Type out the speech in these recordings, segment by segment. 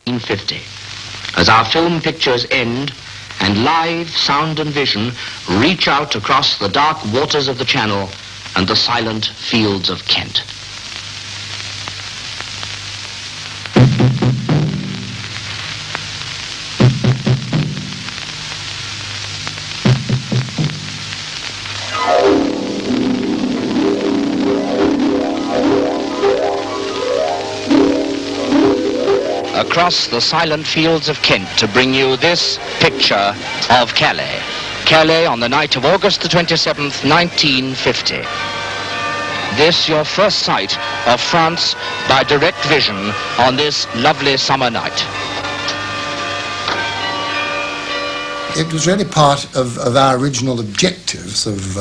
1950, as our film pictures end and live sound and vision reach out across the dark waters of the Channel and the silent fields of Kent. Across the silent fields of Kent to bring you this picture of Calais. Calais on the night of August the 27th, 1950. This your first sight of France by direct vision on this lovely summer night. It was really part of our original objectives of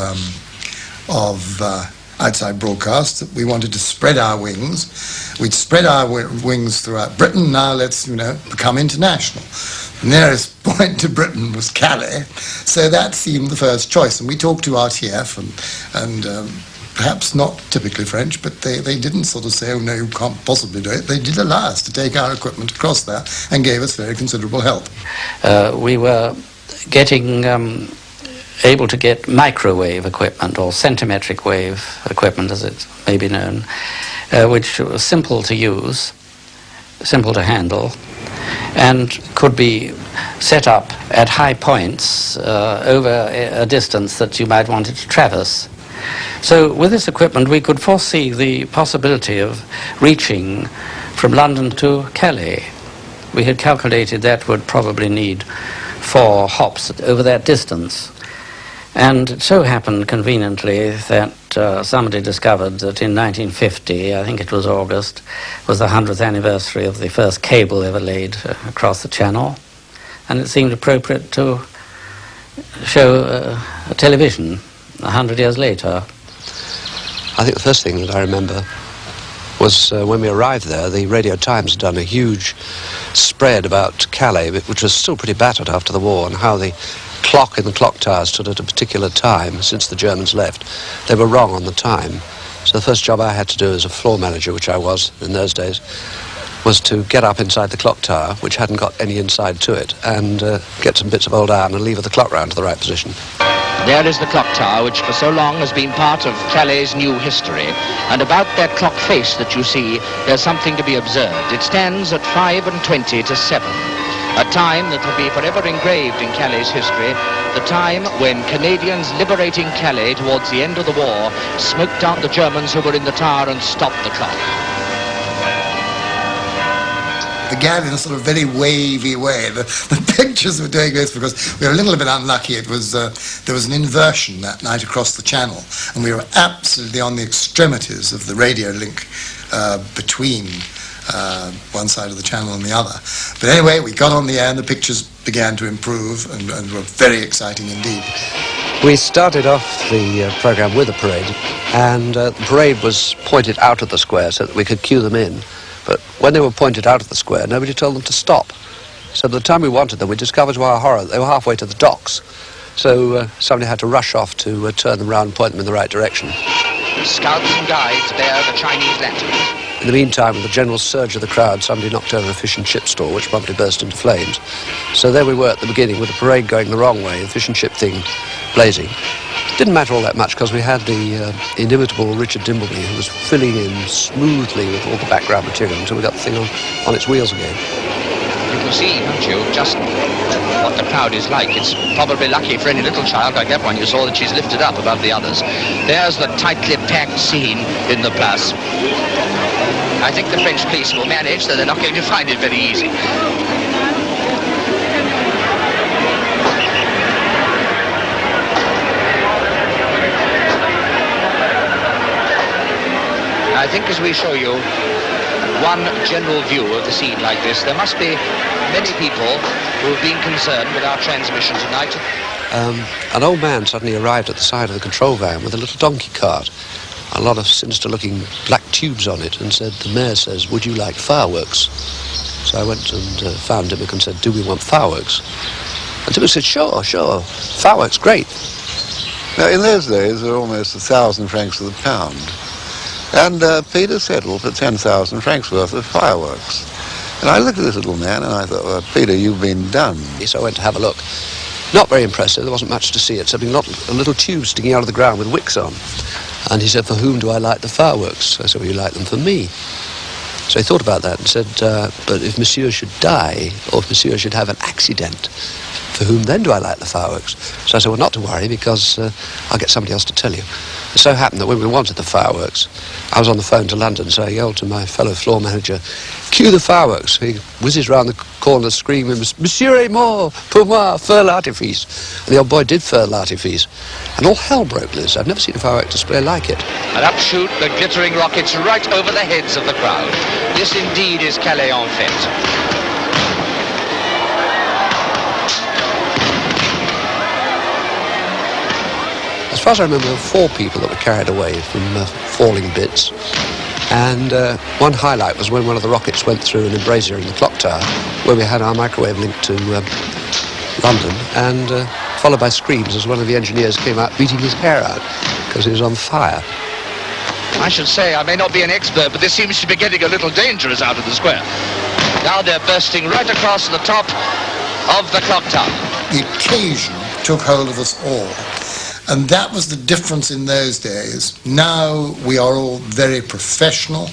outside broadcast that we wanted to spread our wings. We'd spread our wings throughout Britain. Now let's, become international. The nearest point to Britain was Calais, so that seemed the first choice. And we talked to RTF and perhaps not typically French, but they didn't sort of say, oh no, you can't possibly do it. They did allow us to take our equipment across there and gave us very considerable help. We were getting able to get microwave equipment, or centimetric wave equipment as it may be known, which was simple to use, simple to handle, and could be set up at high points over a distance that you might want it to traverse. So with this equipment we could foresee the possibility of reaching from London to Calais. We had calculated that would probably need 4 hops over that distance. And it so happened conveniently that somebody discovered that in 1950, I think it was August, was the 100th anniversary of the first cable ever laid across the Channel. And it seemed appropriate to show a television 100 years later. I think the first thing that I remember was when we arrived there, the Radio Times had done a huge spread about Calais, which was still pretty battered after the war, and how the clock in the clock tower stood at a particular time since the Germans left. They were wrong on the time. So the first job I had to do as a floor manager, which I was in those days, was to get up inside the clock tower, which hadn't got any inside to it, and get some bits of old iron and lever the clock round to the right position. There is the clock tower, which for so long has been part of Calais' new history. And about that clock face that you see, there's something to be observed. It stands at 5:20 to 7. A time that will be forever engraved in Calais' history, the time when Canadians liberating Calais towards the end of the war smoked out the Germans who were in the tower and stopped the clock. Began in a sort of very wavy way. The pictures were doing this because we were a little bit unlucky. It was there was an inversion that night across the Channel, and we were absolutely on the extremities of the radio link between one side of the Channel and the other. But anyway, we got on the air and the pictures began to improve and were very exciting indeed. We started off the programme with a parade, and the parade was pointed out of the square so that we could cue them in. But when they were pointed out of the square, nobody told them to stop. So by the time we wanted them, we discovered to our horror that they were halfway to the docks. So somebody had to rush off to turn them around and point them in the right direction. Scouts and guides bear the Chinese lanterns. In the meantime, with the general surge of the crowd, somebody knocked over a fish and chip store, which promptly burst into flames. So there we were at the beginning, with the parade going the wrong way, the fish and chip thing blazing. It didn't matter all that much, because we had the inimitable Richard Dimbleby, who was filling in smoothly with all the background material until we got the thing on its wheels again. You can see, don't you, just what the crowd is like. It's probably lucky for any little child like that one you saw that she's lifted up above the others. There's the tightly packed scene in the Place. I think the French police will manage, so they're not going to find it very easy. I think as we show you one general view of the scene like this, there must be many people who have been concerned with our transmission tonight. An old man suddenly arrived at the side of the control van with a little donkey cart, a lot of sinister-looking black tubes on it, and said, "The mayor says, would you like fireworks?" So I went and found Dimmock and said, "Do we want fireworks?" And Dimmock said, sure, fireworks, great. Now, in those days, there were almost 1,000 francs to the pound. And Peter settled for 10,000 francs worth of fireworks. And I looked at this little man and I thought, well, Peter, you've been done. So I went to have a look. Not very impressive, there wasn't much to see except a little tube sticking out of the ground with wicks on. And he said, for whom do I light the fireworks? I said, well, you light them for me. So he thought about that and said, but if Monsieur should die, or if Monsieur should have an accident, for whom then do I light the fireworks? So I said, well, not to worry, because I'll get somebody else to tell you. It so happened that when we wanted the fireworks, I was on the phone to London, so I yelled to my fellow floor manager, cue the fireworks. He whizzes round the corner screaming, Monsieur est mort, pour moi, feu l'artifice. And the old boy did feu l'artifice. And all hell broke loose. I've never seen a firework display like it. And up shoot the glittering rockets right over the heads of the crowd. This indeed is Calais en fête. As far as I remember, there were 4 people that were carried away from falling bits. And one highlight was when one of the rockets went through an embrasure in the clock tower, where we had our microwave link to London, and followed by screams as one of the engineers came out beating his hair out because he was on fire. I should say, I may not be an expert, but this seems to be getting a little dangerous out of the square. Now they're bursting right across the top of the clock tower. The occasion took hold of us all. And that was the difference in those days. Now we are all very professional.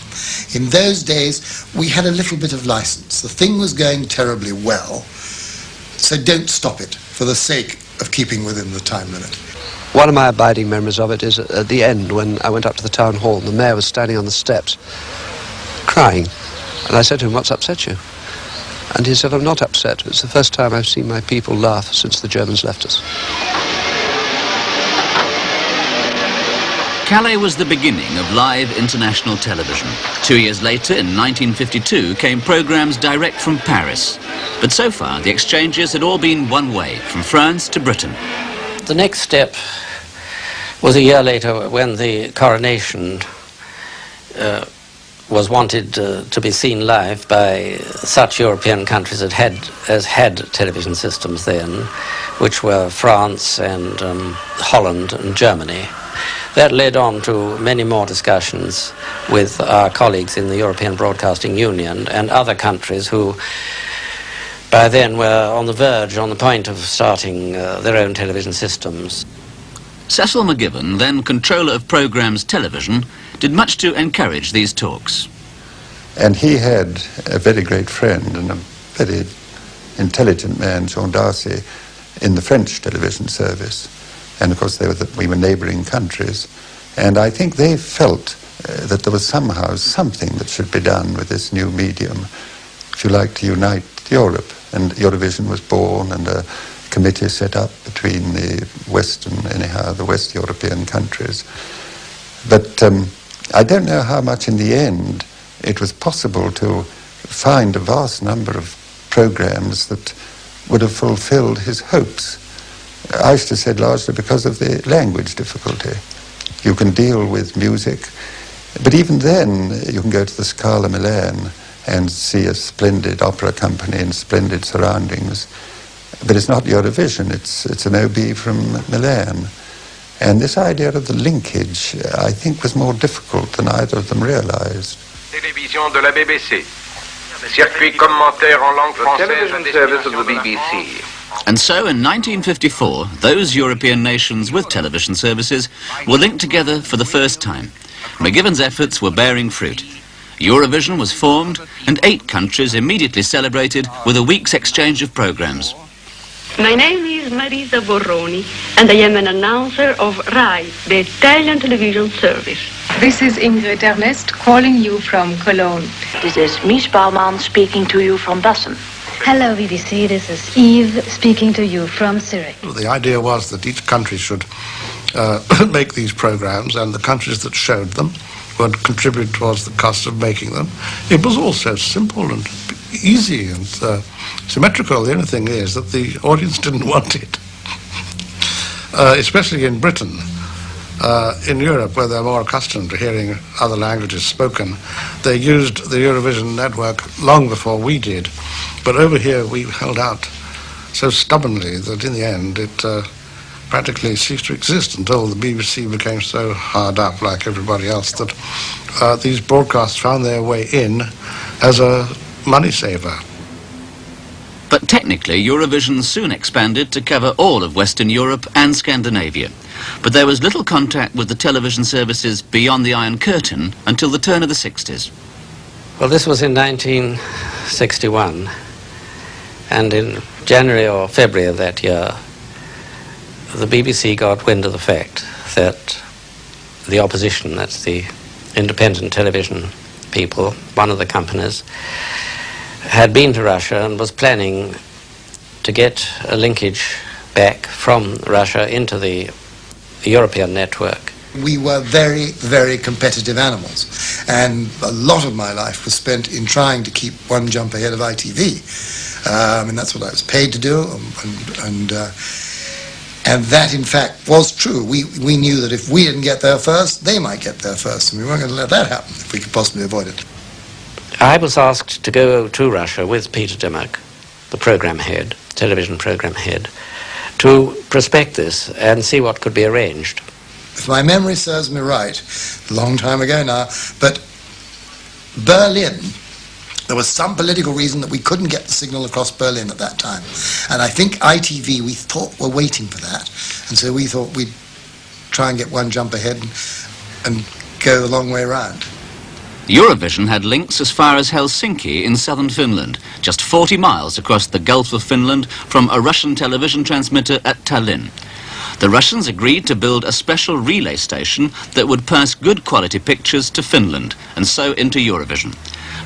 In those days, we had a little bit of license. The thing was going terribly well, so don't stop it for the sake of keeping within the time limit. One of my abiding memories of it is at the end when I went up to the town hall and the mayor was standing on the steps crying. And I said to him, what's upset you? And he said, I'm not upset. It's the first time I've seen my people laugh since the Germans left us. Calais was the beginning of live international television. 2 years later, in 1952, came programmes direct from Paris. But so far, the exchanges had all been one way, from France to Britain. The next step was a year later when the coronation was wanted to be seen live by such European countries as had television systems then, which were France and Holland and Germany. That led on to many more discussions with our colleagues in the European Broadcasting Union and other countries who by then were on the point of starting their own television systems. Cecil McGibbon, then controller of Programmes Television, did much to encourage these talks. And he had a very great friend and a very intelligent man, Jean Darcy, in the French television service. And of course we were neighbouring countries, and I think they felt that there was somehow something that should be done with this new medium, if you like, to unite Europe. And Eurovision was born, and a committee set up between the West European countries. But I don't know how much in the end it was possible to find a vast number of programmes that would have fulfilled his hopes. I should have said largely because of the language difficulty. You can deal with music, but even then you can go to the Scala Milan and see a splendid opera company in splendid surroundings. But it's not Eurovision, it's an OB from Milan. And this idea of the linkage, I think, was more difficult than either of them realized. Télévision de la BBC. Circuit commentaire en langue française. Television service of the BBC. And so in 1954, those European nations with television services were linked together for the first time. McGibbon's efforts were bearing fruit. Eurovision was formed, and 8 countries immediately celebrated with a week's exchange of programmes. My name is Marisa Borroni, and I am an announcer of RAI, the Italian television service. This is Ingrid Ernest calling you from Cologne. This is Mies Bouwman speaking to you from Bussen. Hello BBC, this is Eve speaking to you from Zurich. The idea was that each country should make these programs, and the countries that showed them would contribute towards the cost of making them. It was all so simple and easy and symmetrical. The only thing is that the audience didn't want it, especially in Britain. In Europe, where they're more accustomed to hearing other languages spoken, they used the Eurovision network long before we did. But over here, we held out so stubbornly that in the end, it practically ceased to exist until the BBC became so hard up, like everybody else, that these broadcasts found their way in as a money saver. But technically, Eurovision soon expanded to cover all of Western Europe and Scandinavia. But there was little contact with the television services beyond the Iron Curtain until the turn of the 60s. Well, this was in 1961, and in January or February of that year, the BBC got wind of the fact that the opposition, that's the independent television people, one of the companies, had been to Russia and was planning to get a linkage back from Russia into the European network. We were very, very competitive animals, and a lot of my life was spent in trying to keep one jump ahead of ITV. And that's what I was paid to do, and that, in fact, was true. We knew that if we didn't get there first, they might get there first, and we weren't going to let that happen if we could possibly avoid it. I was asked to go to Russia with Peter Dimmock, the program head, television program head, to prospect this and see what could be arranged. If my memory serves me right, a long time ago now, but Berlin, there was some political reason that we couldn't get the signal across Berlin at that time. And I think ITV, we thought, were waiting for that. And so we thought we'd try and get one jump ahead and go the long way round. Eurovision had links as far as Helsinki in southern Finland, just 40 miles across the Gulf of Finland from a Russian television transmitter at Tallinn. The Russians agreed to build a special relay station that would pass good quality pictures to Finland and so into Eurovision.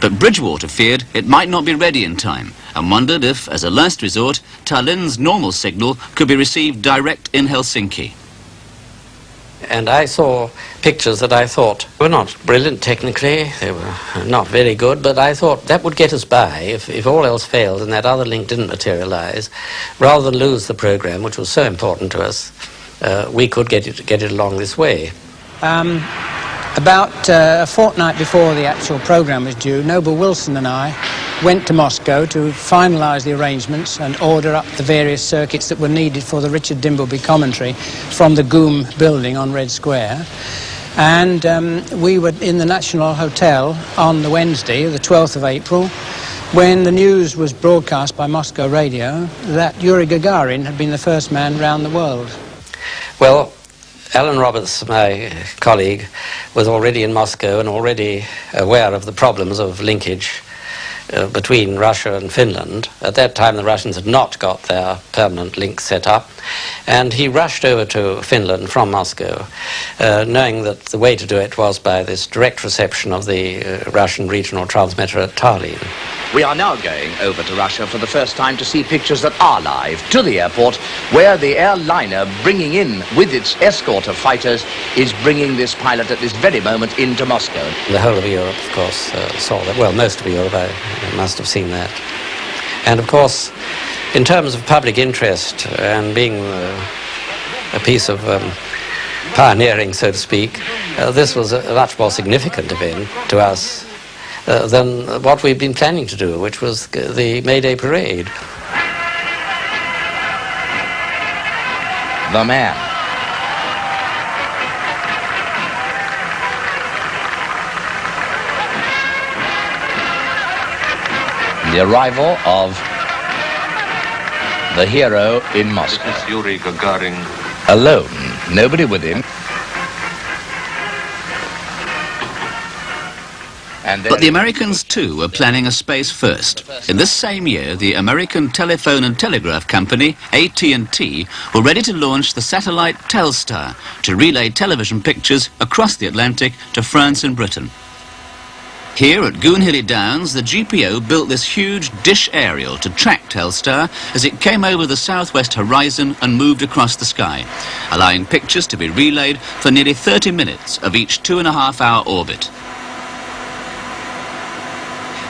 But Bridgewater feared it might not be ready in time and wondered if, as a last resort, Tallinn's normal signal could be received direct in Helsinki. And I saw pictures that I thought were not brilliant technically, they were not very good, but I thought that would get us by if all else failed and that other link didn't materialize. Rather than lose the program, which was so important to us, we could get it along this way. About a fortnight before the actual program was due, Noble Wilson and I went to Moscow to finalise the arrangements and order up the various circuits that were needed for the Richard Dimbleby commentary from the GUM building on Red Square. And we were in the National Hotel on the Wednesday, the 12th of April, when the news was broadcast by Moscow radio that Yuri Gagarin had been the first man round the world. Well, Alan Roberts, my colleague, was already in Moscow and already aware of the problems of linkage between Russia and Finland. At that time, the Russians had not got their permanent link set up, and he rushed over to Finland from Moscow, knowing that the way to do it was by this direct reception of the Russian regional transmitter at Tallinn. We are now going over to Russia for the first time to see pictures that are live to the airport, where the airliner bringing in with its escort of fighters is bringing this pilot at this very moment into Moscow. The whole of Europe, of course, saw that. Well, most of Europe, I must have seen that. And of course, in terms of public interest and being a piece of pioneering, so to speak, this was a much more significant event to us than what we'd been planning to do, which was the May Day parade. The man. The arrival of the hero in Moscow. This is Yuri Gagarin. Alone, nobody with him. But the Americans, too, were planning a space first. In this same year, the American Telephone and Telegraph Company, AT&T, were ready to launch the satellite Telstar to relay television pictures across the Atlantic to France and Britain. Here at Goonhilly Downs, the GPO built this huge dish aerial to track Telstar as it came over the southwest horizon and moved across the sky, allowing pictures to be relayed for nearly 30 minutes of each 2.5-hour orbit.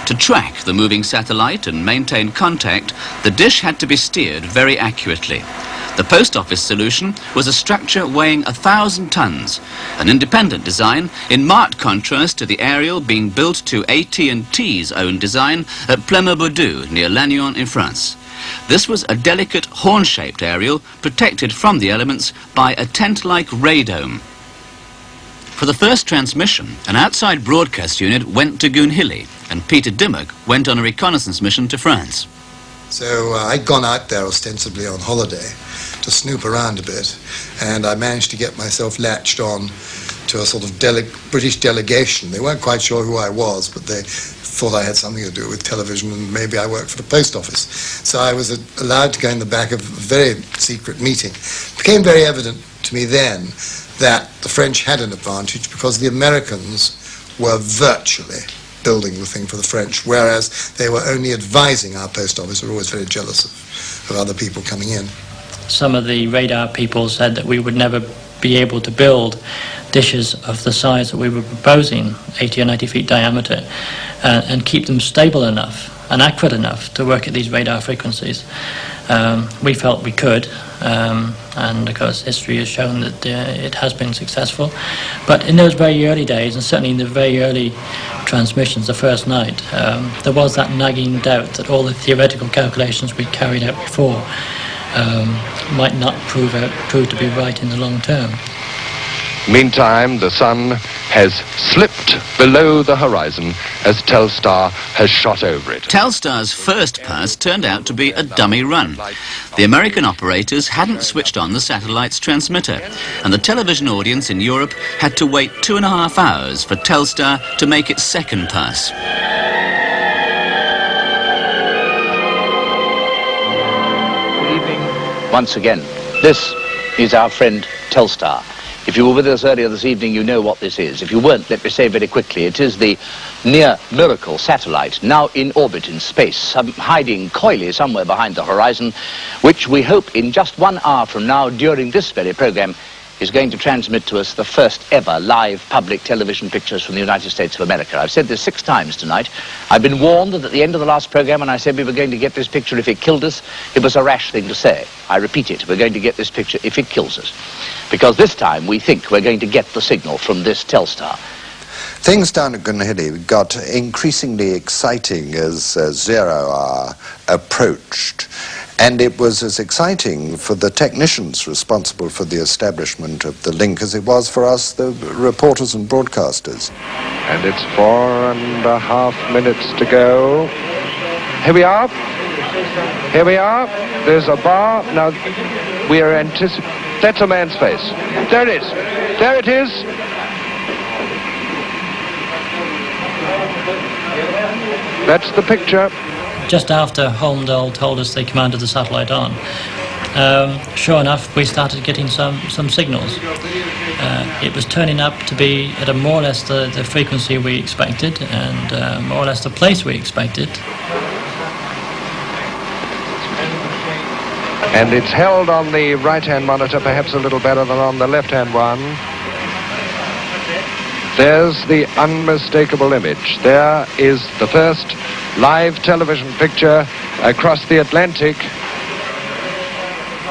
To track the moving satellite and maintain contact, the dish had to be steered very accurately. The post office solution was a structure weighing 1,000 tons, an independent design in marked contrast to the aerial being built to AT&T's own design at Pleymer-Boudou near Lannion in France. This was a delicate horn-shaped aerial protected from the elements by a tent-like radome. For the first transmission, an outside broadcast unit went to Goonhilly, and Peter Dimmock went on a reconnaissance mission to France. So I'd gone out there ostensibly on holiday to snoop around a bit, and I managed to get myself latched on to a sort of British delegation. They weren't quite sure who I was, but they thought I had something to do with television, and maybe I worked for the post office. So I was allowed to go in the back of a very secret meeting. It became very evident to me then that the French had an advantage because the Americans were virtually building the thing for the French, whereas they were only advising our post office. We were always very jealous of other people coming in. Some of the radar people said that we would never be able to build dishes of the size that we were proposing, 80 or 90 feet diameter, and keep them stable enough and accurate enough to work at these radar frequencies. We felt we could, and of course history has shown that it has been successful. But in those very early days, and certainly in the very early transmissions, the first night, there was that nagging doubt that all the theoretical calculations we carried out before might not prove to be right in the long term. Meantime, the sun has slipped below the horizon as Telstar has shot over it. Telstar's first pass turned out to be a dummy run. The American operators hadn't switched on the satellite's transmitter, and the television audience in Europe had to wait 2.5 hours for Telstar to make its second pass. Good evening. Once again, this is our friend Telstar. If you were with us earlier this evening, you know what this is. If you weren't, let me say very quickly, it is the near-miracle satellite, now in orbit in space, hiding coyly somewhere behind the horizon, which we hope in just 1 hour from now, during this very program, is going to transmit to us the first ever live public television pictures from the United States of America. I've said this 6 times tonight. I've been warned that at the end of the last program, when I said we were going to get this picture if it killed us, it was a rash thing to say. I repeat it, we're going to get this picture if it kills us. Because this time we think we're going to get the signal from this Telstar. Things down at Gunhilly got increasingly exciting as 0 hour approached. And it was as exciting for the technicians responsible for the establishment of the link as it was for us, the reporters and broadcasters. And it's 4.5 minutes to go. Here we are. Here we are. There's a bar. Now, we are anticipating... That's a man's face. There it is. There it is. That's the picture. Just after Holmdahl told us they commanded the satellite on, sure enough, we started getting some signals. It was turning up to be at a more or less the frequency we expected, and more or less the place we expected. And it's held on the right-hand monitor perhaps a little better than on the left-hand one. There's the unmistakable image. There is the first live television picture across the Atlantic.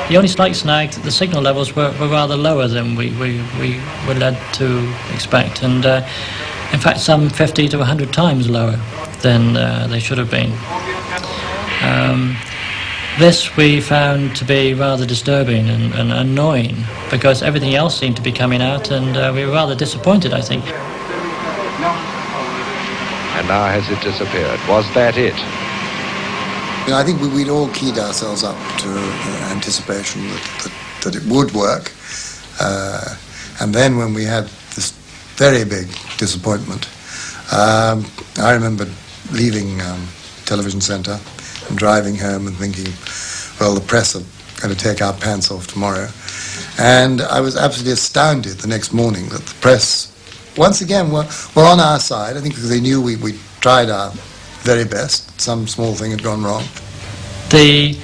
The only slight snag, the signal levels were rather lower than we were led to expect, and in fact some 50 to 100 times lower than they should have been. This we found to be rather disturbing and annoying, because everything else seemed to be coming out, and we were rather disappointed, I think. And now has it disappeared? Was that it? I think we'd all keyed ourselves up to anticipation that it would work. And then when we had this very big disappointment, I remember leaving Television Centre and driving home and thinking, well, the press are going to take our pants off tomorrow. And I was absolutely astounded the next morning that the press, once again, were on our side. I think because they knew we tried our very best. Some small thing had gone wrong. The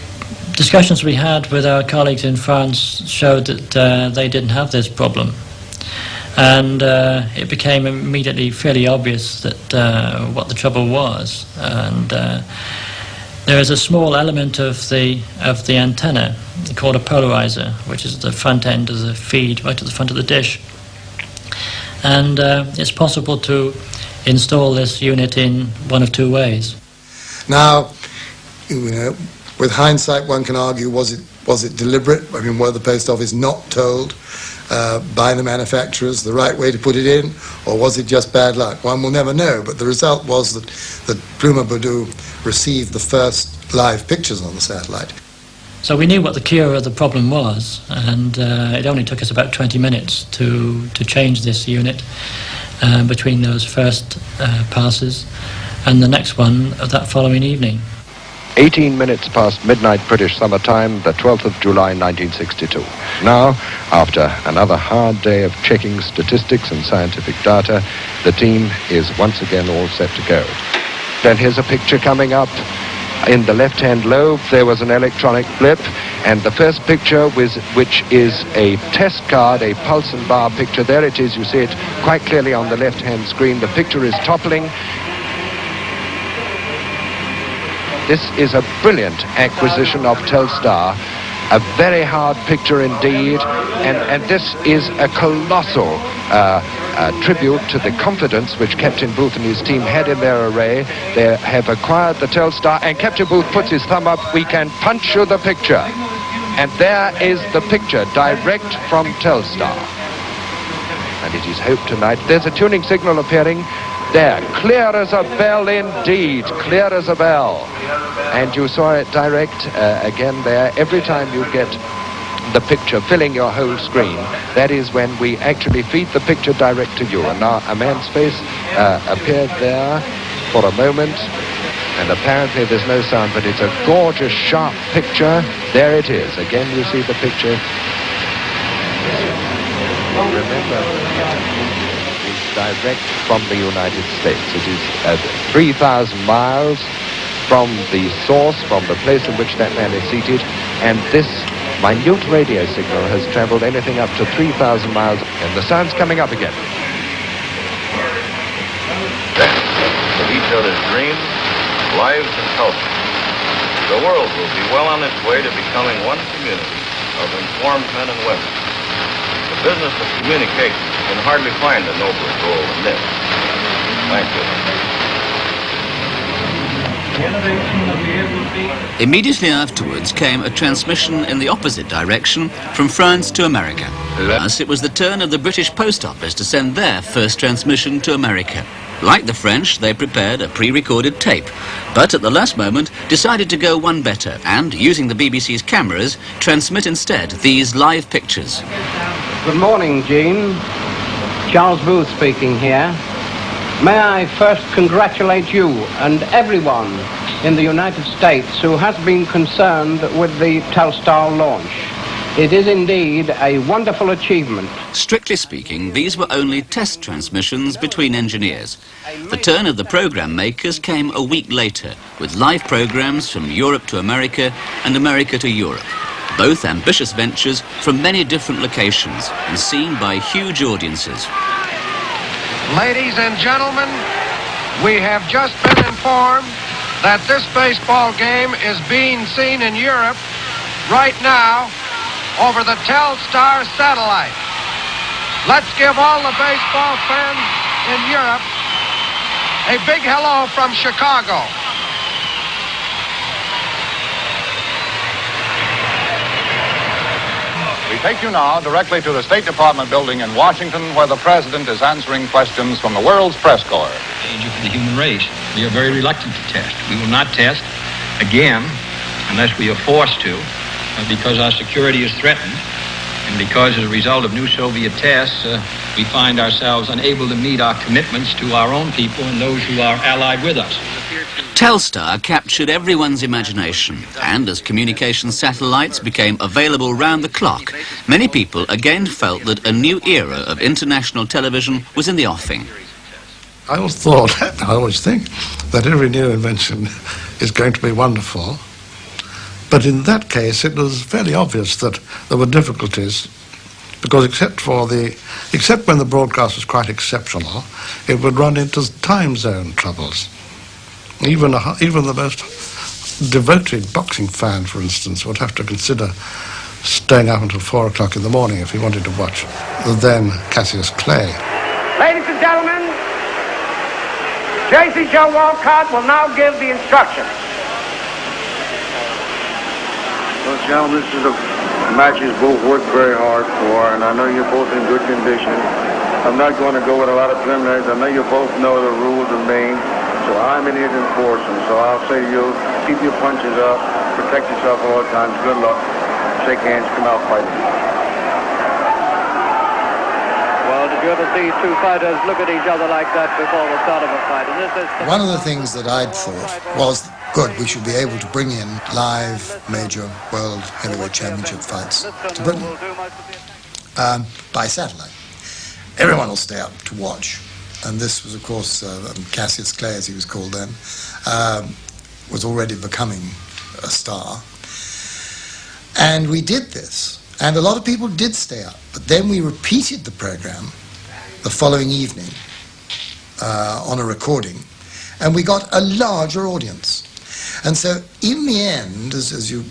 discussions we had with our colleagues in France showed that they didn't have this problem. And it became immediately fairly obvious that what the trouble was. And there is a small element of the antenna called a polarizer, which is the front end of the feed, right at the front of the dish. And it's possible to install this unit in one of 2 ways. Now, with hindsight, one can argue, was it Was it deliberate? I mean, were the post office not told by the manufacturers the right way to put it in, or was it just bad luck? One will never know, but the result was that Pluma Boudou received the first live pictures on the satellite. So we knew what the cure of the problem was, and it only took us about 20 minutes to change this unit between those first passes and the next one of that following evening. 18 minutes past midnight British summer time, the 12th of July 1962. Now, after another hard day of checking statistics and scientific data, the team is once again all set to go. Then here's a picture coming up. In the left-hand lobe, there was an electronic blip, and the first picture, which is a test card, a pulse and bar picture, there it is, you see it quite clearly on the left-hand screen. The picture is toppling. This is a brilliant acquisition of Telstar, a very hard picture indeed, and this is a colossal tribute to the confidence which Captain Booth and his team had in their array. They have acquired the Telstar, and Captain Booth puts his thumb up. We can punch you the picture. And there is the picture, direct from Telstar. And it is hoped tonight. There's a tuning signal appearing. There, clear as a bell indeed, clear as a bell. And you saw it direct again there. Every time you get the picture filling your whole screen, that is when we actually feed the picture direct to you. And now a man's face appeared there for a moment, and apparently there's no sound, but it's a gorgeous, sharp picture. There it is. Again, you see the picture. Remember, it's direct from the United States. It is 3,000 miles from the source, from the place in which that man is seated, and this minute radio signal has traveled anything up to 3,000 miles, and the sound's coming up again. Of each other's dreams, lives, and cultures, the world will be well on its way to becoming one community of informed men and women. The business of communication can hardly find a nobler goal than this. Thank you. Immediately afterwards came a transmission in the opposite direction from France to America. Thus, it was the turn of the British Post Office to send their first transmission to America. Like the French, they prepared a pre-recorded tape, but at the last moment decided to go one better and, using the BBC's cameras, transmit instead these live pictures. Good morning, Jean. Charles Booth speaking here. May I first congratulate you and everyone in the United States who has been concerned with the Telstar launch. It is indeed a wonderful achievement. Strictly speaking, these were only test transmissions between engineers. The turn of the program makers came a week later, with live programs from Europe to America and America to Europe. Both ambitious ventures from many different locations and seen by huge audiences. Ladies and gentlemen, we have just been informed that this baseball game is being seen in Europe right now over the Telstar satellite. Let's give all the baseball fans in Europe a big hello from Chicago. We take you now directly to the State Department building in Washington, where the President is answering questions from the world's press corps. Danger for the human race. We are very reluctant to test. We will not test again unless we are forced to, because our security is threatened, and because as a result of new Soviet tests, we find ourselves unable to meet our commitments to our own people and those who are allied with us. Telstar captured everyone's imagination, and as communication satellites became available round the clock, many people again felt that a new era of international television was in the offing. I always think that every new invention is going to be wonderful, but in that case it was fairly obvious that there were difficulties, because except when the broadcast was quite exceptional, it would run into time zone troubles. Even the most devoted boxing fan, for instance, would have to consider staying up until 4 o'clock in the morning if he wanted to watch the then Cassius Clay. Ladies and gentlemen, J.C. Joe Walcott will now give the instructions. gentlemen, this is a match you both worked very hard for, and I know you're both in good condition. I'm not going to go with a lot of preliminaries. I know you both know the rules of Maine, so I'm in here to enforce them. So I'll say to you, keep your punches up, protect yourself at all times. Good luck. Shake hands, come out fighting. Well, did you ever see two fighters look at each other like that before the start of a fight? And this is one of the things that I'd thought was, good, we should be able to bring in live major world heavyweight championship fights to Britain by satellite. Everyone will stay up to watch. And this was, of course, Cassius Clay, as he was called then, was already becoming a star. And we did this. And a lot of people did stay up. But then we repeated the program the following evening on a recording. And we got a larger audience. And so in the end, as you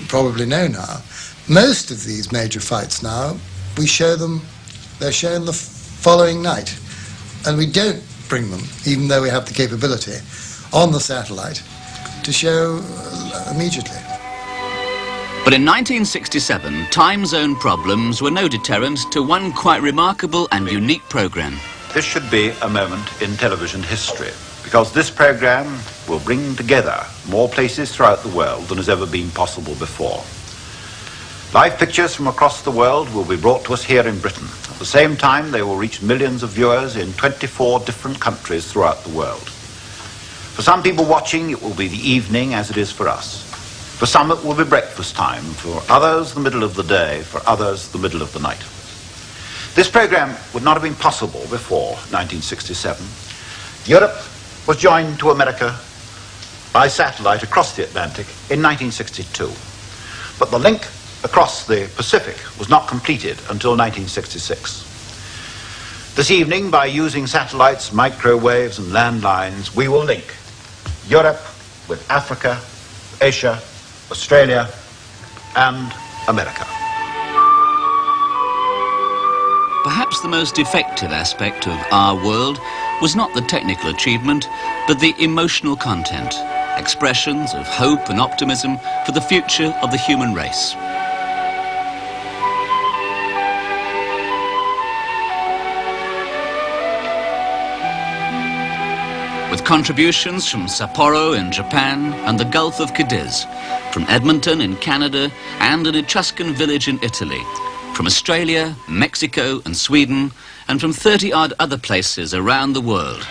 probably know now, most of these major fights now, we show them, they're shown the following night. And we don't bring them, even though we have the capability, on the satellite to show immediately. But in 1967, time zone problems were no deterrent to one quite remarkable and unique programme. This should be a moment in television history, because this programme will bring together more places throughout the world than has ever been possible before. Live pictures from across the world will be brought to us here in Britain. At the same time, they will reach millions of viewers in 24 different countries throughout the world. For some people watching, it will be the evening as it is for us. For some, it will be breakfast time. For others, the middle of the day. For others, the middle of the night. This programme would not have been possible before 1967. Europe was joined to America by satellite across the Atlantic in 1962. But the link across the Pacific was not completed until 1966. This evening, by using satellites, microwaves and landlines, we will link Europe with Africa, Asia, Australia and America. Perhaps the most effective aspect of our world was not the technical achievement, but the emotional content, expressions of hope and optimism for the future of the human race. With contributions from Sapporo in Japan and the Gulf of Cadiz, from Edmonton in Canada and an Etruscan village in Italy, from Australia, Mexico and Sweden, and from 30-odd other places around the world.